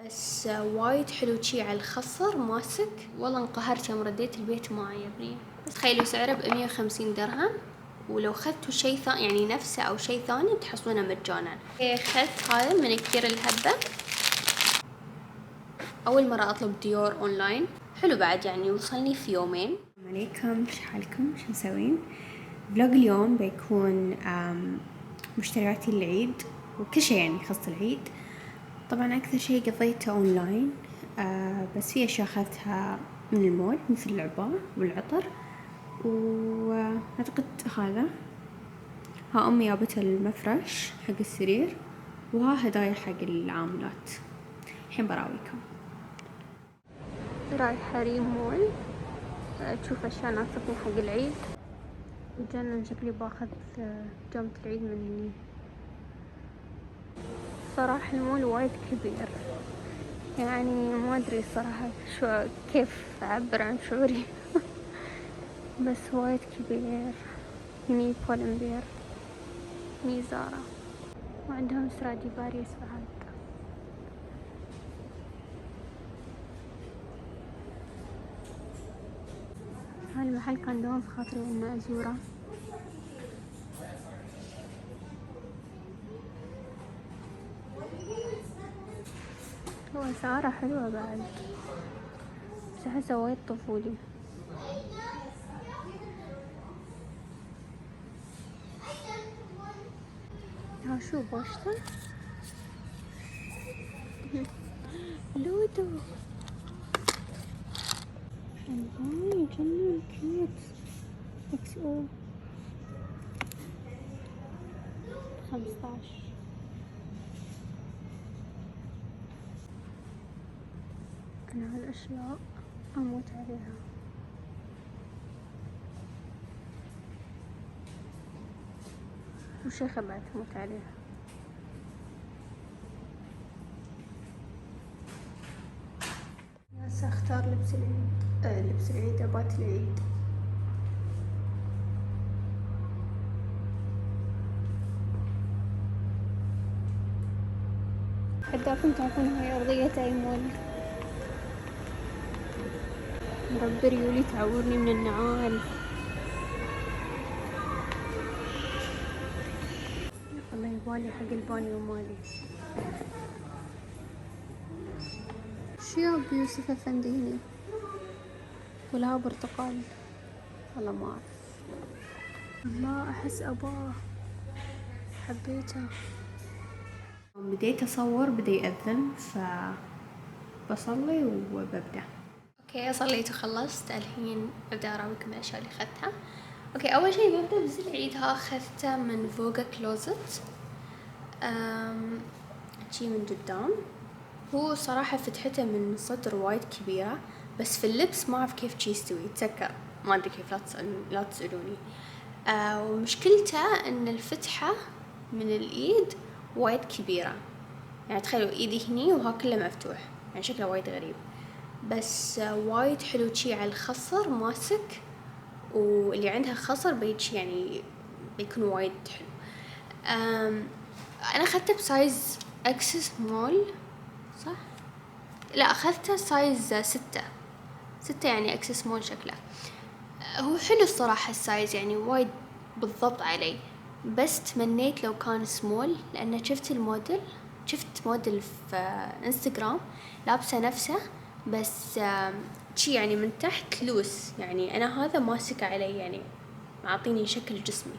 بس وايد حلو شي على الخصر ماسك. والله انقهرت يوم رديت البيت ما عجبني. بس تخيلوا سعره ب150 درهم، ولو خذتوا شيء ثاني يعني نفسه او شيء ثاني بتحصلونه مجانا. خذت هذا من كثير الهبة. اول مرة اطلب ديور اونلاين، حلو بعد يعني وصلني في يومين. السلام عليكم، شو حالكم؟ شو مسوين؟ فلوج اليوم بيكون مشترياتي العيد وكل شيء يعني يخص العيد. طبعا اكثر شيء قضيته اونلاين، بس في اشياء اخذتها من المول مثل العباء والعطر، واعتقد هذا امي جابت المفرش حق السرير، وها هدايا حق العاملات. الحين براويكم. رايحة ريم مول تشوف اشياء ناقصتني حق العيد. وجنن شكلي باخذ جامة العيد من هني. صراحة المول وايد كبير، يعني ما ادري الصراحة شو كيف اعبر عن شعوري. بس وايد كبير. هني بولمبير، هني زارا، وعندهم ستراديفاريوس بعد. هالمحل كان دوم في خاطري انه ازوره. هو اسعاره حلوة بعد، بس احسه وايد طفولي. ها شو بوشته. لودو الله جنن كيوت. اكس او 15. انا هالاشياء اموت عليها. وشيخة بعد اموت عليها. هسه اختار لبس العيد، لبس العيد، ابات العيد. حتى تعرفون هاي ارضية اي مول. ربي ريولي تعورني من النعال. الله يبالي حق البانيو مالي. شو يا بيوسف افنديني؟ ولا برتقال؟ والله ما اعرف. الله احس اباه، حبيته. بديت اصور بدا يأذن، فبصلي وببدأ. اوكي صليت وخلصت، الحين ابدا اراويكم الاشياء اللي اخذتها. اوكي اول شيء ببدا بزي العيد. ها اخذته من فوغا كلوزت، شي من قدام. هو صراحة فتحته من صدر وايد كبيرة، بس في اللبس ما اعرف كيف شي يستوي، يتسكر ما ادري كيف، لا تسألوني. ومشكلته ان الفتحة من الايد وايد كبيرة، يعني تخيلوا ايدي هني وها كله مفتوح، يعني شكله وايد غريب. بس وايد حلو شي على الخصر ماسك، واللي عندها خصر بيجي يعني بيكون وايد حلو. انا اخذته بسايز اكس سمول صح؟ لا اخذته سايز 6 يعني اكس سمول شكله. هو حلو الصراحة السايز، يعني وايد بالضبط علي، بس تمنيت لو كان سمول، لأن شفت موديل في انستغرام لابسة نفسه، بس شي يعني من تحت لوس، يعني أنا هذا ماسكة علي يعني معطيني شكل جسمي،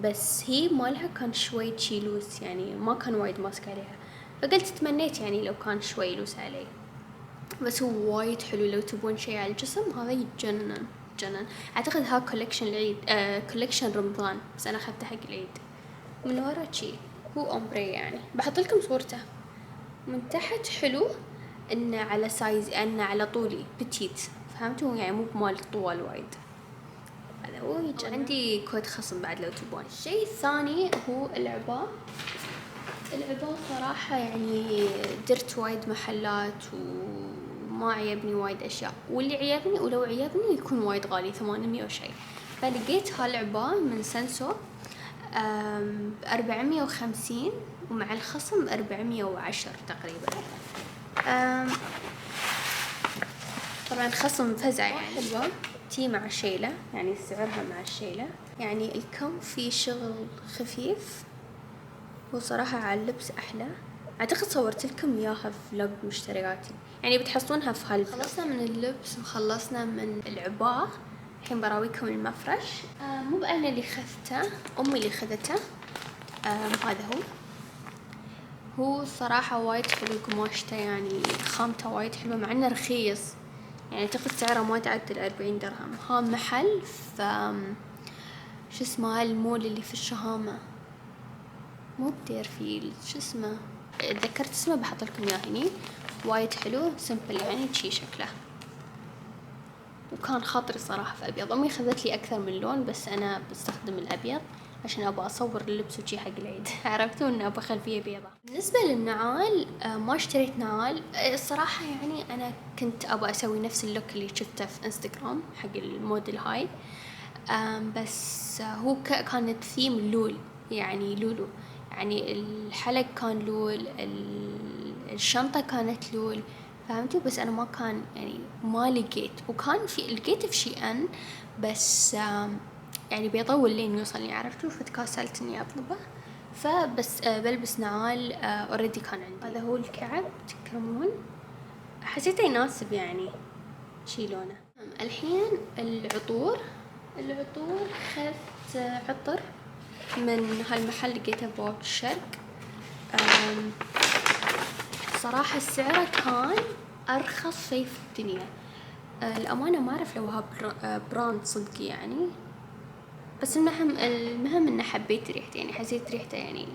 بس هي مالها كان شوي شي لوس، يعني ما كان وايد ماسك عليها، فقلت تمنيت يعني لو كان شوي لوس علي. بس هو وايد حلو، لو تبون شي على الجسم هذا يتجنن. اعتقد ها كولكشن العيد، كولكشن رمضان، بس انا اخذته حق العيد. من ورا شي هو اومبري، يعني بحط لكم صورته. من تحت حلو انه على سايز، انه على طولي بتيت، فهمتوا يعني مو بمال طوال وايد. هذا هو عندي كود خصم بعد لو تبون. الشيء الثاني هو العباء صراحة يعني درت وايد محلات وما عيبني وايد أشياء، واللي عيبني ولو عيبني يكون وايد غالي 800 وشي. فلقيت هالعباء من سنسو 450 ومع الخصم 410 تقريبا. طبعا خصم فزع يعني حلوة، تي مع الشيلة، يعني سعرها مع الشيلة، يعني الكم في شغل خفيف، وصراحة على اللبس أحلى. أعتقد صورت لكم إياها في فلوج مشترياتي، يعني بتحصلونها في هالفلوج. خلصنا من اللبس وخلصنا من العباء، الحين براويكم المفرش. مو بأنا اللي خذته، أمي اللي خذته. هذا هو صراحة وايد حلو قماشته، يعني خامته وايد حلوة مع انه رخيص، يعني اعتقد سعره ما تعدل 40 درهم. ها محل في شو اسمه المول اللي في الشهامة، مو بديرفيلد، شو اسمه، تذكرت اسمه بحط لكم اياه هني. وايد حلو، سمبل يعني شي شكله، وكان خاطري صراحة في أبيض. أمي خذت لي أكثر من لون، بس أنا بستخدم الأبيض عشان أبغى أصور اللبس وشي حق العيد. عرفتوا إنه أبغى خلفية بيضة. بالنسبة للنعال، ما اشتريت نعال الصراحة، يعني أنا كنت أبغى أسوي نفس اللوك اللي شفته في انستغرام حق الموديل هاي. بس هو كانت ثيم لول، يعني لولو، يعني الحلق كان لول، الشنطة كانت لول، فهمتوا؟ بس أنا ما كان يعني ما لقيت، وكان لقيت في شي أن، بس يعني بيطول لين يوصلني، عرفتوا؟ فتكاسلت إني أطلبه، فبس بلبس نعال اوريدي كان عندي. هذا هو الكعب، تكرمون، حسيته يناسب يعني شي لونه. الحين العطور خذت عطر من هالمحل، لقيته بوابة الشرق. صراحة سعره كان أرخص شي في الدنيا. الأمانة ما أعرف لو ها براند صدق يعني، بس المهم إنه حبيت ريحته، يعني حسيت ريحته يعني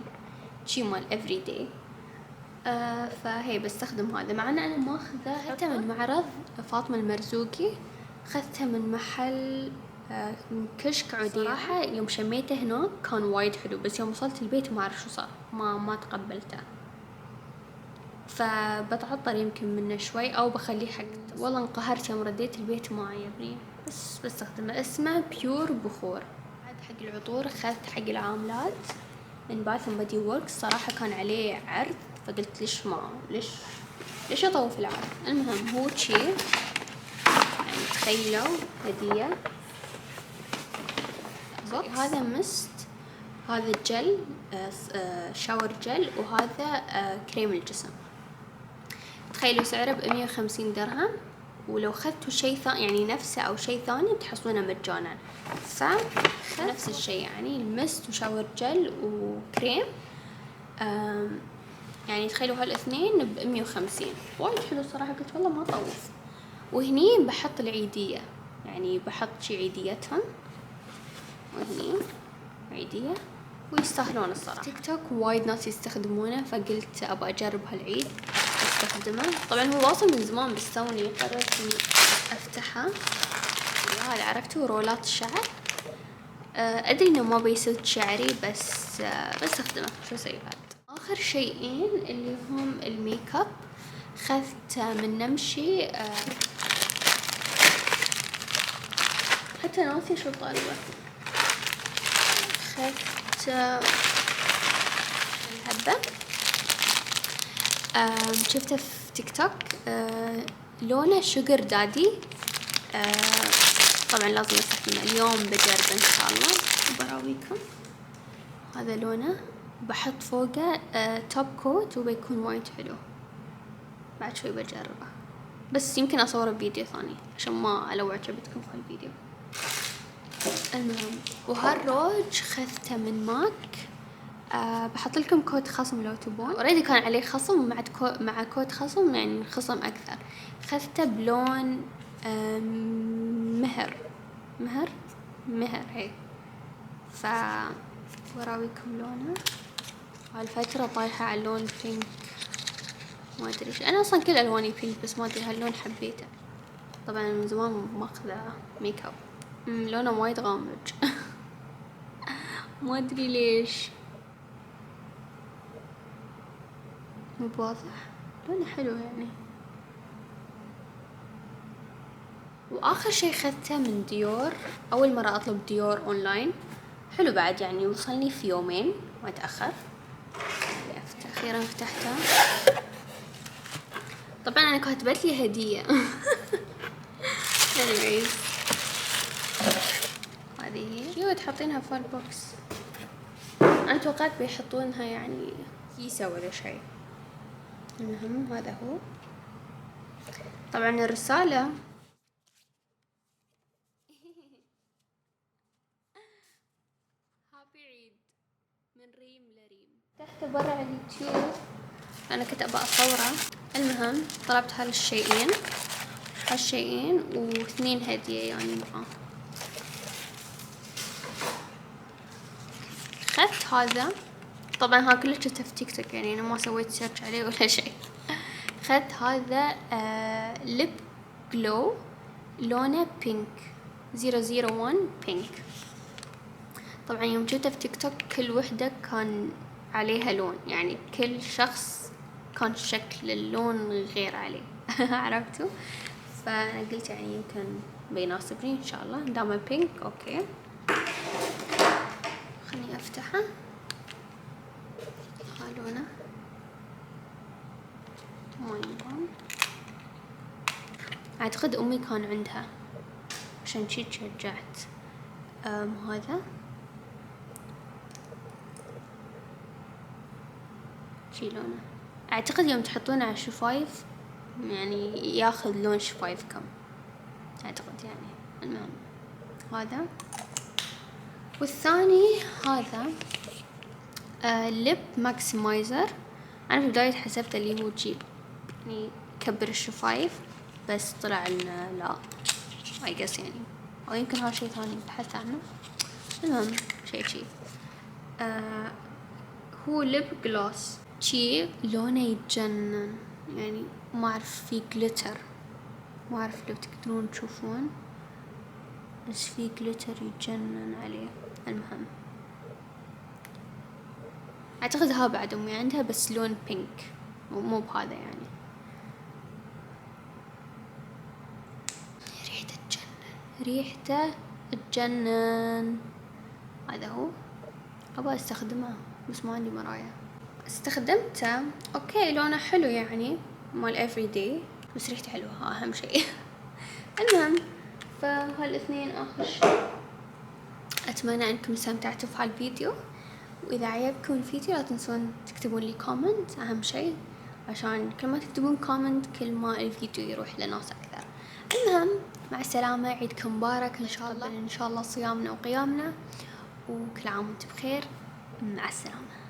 شي مال everyday. فهي بستخدم هذا، مع أن أنا ماخذه حتى من معرض فاطمة المرزوقي، أخذتها من محل من كشك عودية. صراحة يوم شميته هناك كان وايد حلو، بس يوم وصلت البيت ما أعرف شو صار، ما تقبلته، فبتعطر يمكن منه شوي أو بخليه حق. والله انقهرت يوم رديت البيت ما عجبني، بس بستخدمه. اسمه بيور بخور. بعد حق العطور أخذت حق العاملات من باث اند بودي وركس، صراحة كان عليه عرض، فقلت ليش أطوف العرض. المهم هو شي يعني تخيلوا هدية. هذا مست، هذا جل شاور جل، وهذا كريم الجسم. تخيلوا سعره ب150 درهم، ولو خذتوا شيء ثاني يعني نفسه أو شيء ثاني بتحصلونه مجانا. نفس الشيء يعني المست وشاور جل وكريم، يعني تخيلوا هالاثنين ب150، وايد حلو صراحة. قلت والله ما طوف. وهني بحط العيدية، يعني بحط شي عيديتهم، وهني عيدية، ويستاهلون الصراحة. تيك توك وايد ناس يستخدمونه، فقلت أبغى أجرب هالعيد استخدمه. طبعا هو واصل من زمان، بس توني قررت إني أفتحه. هذا عرفتوا رولات الشعر، أدري إنه ما بيسد شعري، بس بستخدمه، شو أسوي بعد. آخر شيئين اللي هم الميك اب، خذت من نمشي، حتى ناسي شو طالبة. خذت الهبة، شفته في تيك توك، لونه شوجر دادي. طبعا لازم استخدمه اليوم، بجربه ان شاء الله وبراويكم. هذا لونه، بحط فوقه توب كوت، وبيكون وايد حلو. بعد شوي بجربه، بس يمكن اصوره بفيديو ثاني عشان ما الوع عجبتكم في الفيديو. المهم، وهالروج خذته من ماك. بحط لكم كود خصم لو تبون. اوريدي كان عليه خصم، مع كود خصم يعني خصم اكثر. خذته بلون مهر هي. وراويكم لونه. هالفترة طايحة على اللون بينك، ما ادري ايش، انا اصلا كل الواني بينك، بس ما ادري هاللون حبيته. طبعا من زمان ماخذه ميك اب، لونه وايد غامج. ما ادري ليش، مو بواضح، لونه حلو يعني. واخر شي خذته من ديور، اول مرة اطلب ديور اونلاين، حلو بعد يعني، وصلني في يومين ما تاخر. اخيرا فتحته. طبعا انا كاتبت لي هدية. anyways هذه هي شو تحطينها في البوكس. انا توقعت بيحطونها يعني كيسة ولا شيء. المهم هذا هو. طبعا الرسالة هابي عيد من ريم لريم. تحت برا على اليوتيوب انا كنت ابى اصوره. المهم طلبت هالشيئين و2 هدية يعني معاه. اخذت هذا، طبعا ها كله شفته في تيك توك يعني انا ما سويت سيرش عليه ولا شيء. اخذت هذا ليب جلو لونه بينك 001 بينك. طبعا يوم شفته في تيك توك كل وحدة كان عليها لون، يعني كل شخص كان شكل اللون غير عليه. عرفتوا؟ فأنا قلت يعني يمكن بيناسبني إن شاء الله دام بينك. أوكي خليني أفتحه. لونه ما يبان. أعتقد أمي كان عندها عشان شي تشجعت. هذا شي لونه أعتقد يوم تحطونه على الشفايف يعني ياخذ لون شفايفكم أعتقد يعني. المهم هذا، والثاني هذا ليب ماكسمايزر. أنا في البداية حسبته اللي هو جيب يعني كبر الشفايف، بس طلع لنا لا I guess يعني، أو يمكن هذا شيء ثاني بحثت عنه. المهم شيء هو ليب جلوس شي لونه يتجنن يعني، ما أعرف فيه جليتر، ما أعرف لو تقدرون تشوفون بس فيه جليتر يتجنن عليه. المهم أعتقد ها بعد أمي عندها بس لون بينك مو بهذا يعني. ريحته تجنن. هذا هو أبغى استخدمه بس ما عندي مرايا. استخدمته اوكي لونه حلو يعني مال everyday، بس ريحته حلوة اهم شيء. المهم فهالاثنين اخر شيء. اتمنى انكم استمتعتوا في هالفيديو، واذا عجبكم الفيديو لا تنسون تكتبون لي كومنت اهم شيء، عشان كل ما تكتبون كومنت كل ما الفيديو يروح لناس اكثر. المهم مع السلامة، عيدكم مبارك ان شاء الله، ان شاء الله صيامنا وقيامنا، وكل عام وانتم بخير. مع السلامة.